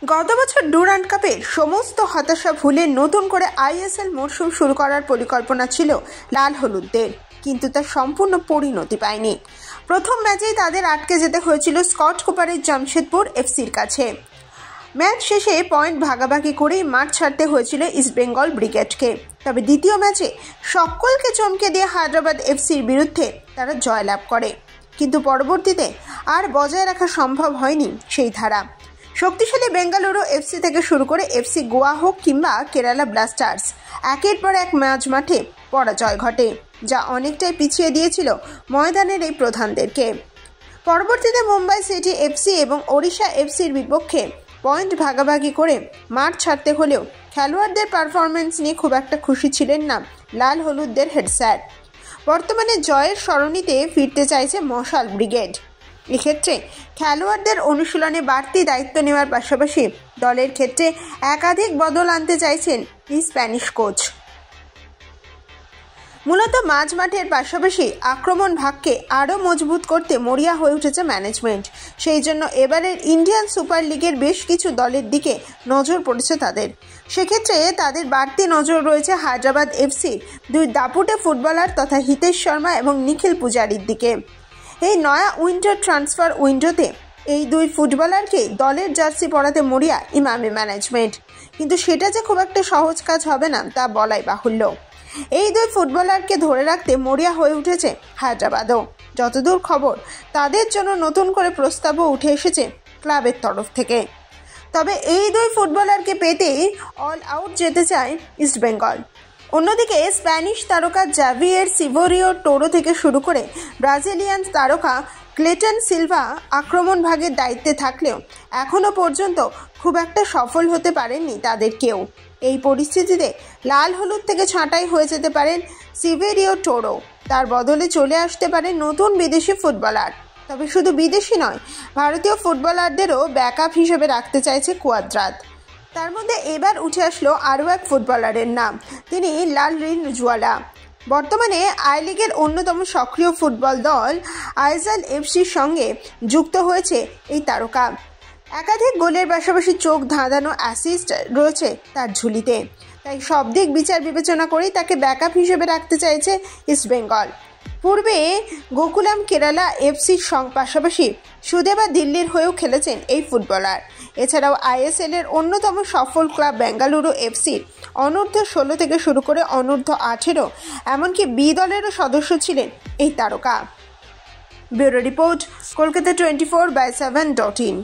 গত বছর ডুরান্ড কাপের সমস্ত হতাশা ভুলে নতুন করে আইএসএল মরশুম শুরু করার পরিকল্পনা ছিল লাল হলুদদের, কিন্তু তা সম্পূর্ণ পরিণতি পায়নি। প্রথম ম্যাচেই তাদের আটকে যেতে হয়েছিল স্কট কুপারের জামশেদপুর এফসির কাছে। ম্যাচ শেষে পয়েন্ট ভাগাভাগি করেই মাঠ ছাড়তে হয়েছিল ইস্টবেঙ্গল ব্রিগেডকে। তবে দ্বিতীয় ম্যাচে সকলকে চমকে দিয়ে হায়দ্রাবাদ এফসির বিরুদ্ধে তারা জয়লাভ করে, কিন্তু পরবর্তীতে আর বজায় রাখা সম্ভব হয়নি সেই ধারা। শক্তিশালী বেঙ্গালুরু এফসি থেকে শুরু করে এফসি গোয়া হোক কিংবা কেরালা ব্লাস্টার্স, একের পর এক ম্যাচ মাঠে পরাজয় ঘটে, যা অনেকটাই পিছিয়ে দিয়েছিল ময়দানের এই প্রধানদেরকে। পরবর্তীতে মুম্বাই সিটি এফসি এবং ওড়িশা এফসির বিপক্ষে পয়েন্ট ভাগাভাগি করে মাঠ ছাড়তে হলেও খেলোয়াড়দের পারফরমেন্স নিয়ে খুব একটা খুশি ছিলেন না লাল হলুদদের হেড স্যার। বর্তমানে জয়ের সরণিতে ফিরতে চাইছে মশাল ব্রিগেড। এক্ষেত্রে খেলোয়াড়দের অনুশীলনে বাড়তি দায়িত্ব নেওয়ার পাশাপাশি দলের ক্ষেত্রে একাধিক বদল আনতে চাইছেন এই স্প্যানিশ কোচ। মূলত মাঝ মাঠের পাশাপাশি আক্রমণ ভাগকে আরও মজবুত করতে মরিয়া হয়ে উঠেছে ম্যানেজমেন্ট। সেই জন্য এবারের ইন্ডিয়ান সুপার লিগের বেশ কিছু দলের দিকে নজর পড়েছে তাদের। সেক্ষেত্রে তাদের বাড়তি নজর রয়েছে হায়দ্রাবাদ এফসির দুই দাপুটে ফুটবলার তথা হিতেশ শর্মা এবং নিখিল পূজারির দিকে। এই নয়া উইন্টার ট্রান্সফার উইন্ডোতে এই দুই ফুটবলারকে দলের জার্সি পরাতে মরিয়া ইমামি ম্যানেজমেন্ট, কিন্তু সেটা যে খুব একটা সহজ কাজ হবে না তা বলাই বাহুল্য। এই দুই ফুটবলারকে ধরে রাখতে মরিয়া হয়ে উঠেছে হায়দ্রাবাদও। যতদূর খবর, তাদের জন্য নতুন করে প্রস্তাবও উঠে এসেছে ক্লাবের তরফ থেকে। তবে এই দুই ফুটবলারকে পেতেই অল আউট যেতে চায় ইস্টবেঙ্গল। অন্যদিকে স্প্যানিশ তারকা জাভিয়ের সিভোরিও টোরো থেকে শুরু করে ব্রাজিলিয়ান তারকা ক্লেটন সিলভা আক্রমণ ভাগের দায়িত্বে থাকলেও এখনও পর্যন্ত খুব একটা সফল হতে পারেননি তাদের কেউ। এই পরিস্থিতিতে লাল হলুদ থেকে ছাঁটাই হয়ে যেতে পারেন সিভেরিও টোরো। তার বদলে চলে আসতে পারেন নতুন বিদেশি ফুটবলার। তবে শুধু বিদেশি নয়, ভারতীয় ফুটবলারদেরও ব্যাকআপ হিসেবে রাখতে চাইছে কোয়াদ্রাত। তার মধ্যে এবার উঠে আসলো আরও এক ফুটবলারের নাম, তিনি লালরিনজুয়ালা। বর্তমানে আই লিগের অন্যতম সক্রিয় ফুটবল দল আইজাল এফসির সঙ্গে যুক্ত হয়েছে এই তারকা। একাধিক গোলের পাশাপাশি চোখ ধাঁধানো অ্যাসিস্ট রয়েছে তার ঝুলিতে, তাই সব দিক বিচার বিবেচনা করেই তাকে ব্যাকআপ হিসেবে রাখতে চাইছে ইস্টবেঙ্গল। পূর্বে গোকুলাম কেরালা এফসির পাশাপাশি সুদেবা দিল্লির হয়েও খেলেছেন এই ফুটবলার। এছাড়াও আইএসএল এর অন্যতম সফল ক্লাব বেঙ্গালুরু এফসির অনূর্ধ্ব-16 থেকে শুরু করে অনূর্ধ্ব-18 এমনকি বি দলেরও সদস্য ছিলেন এই তারকা। Bureau report, Kolkata 24/7.in।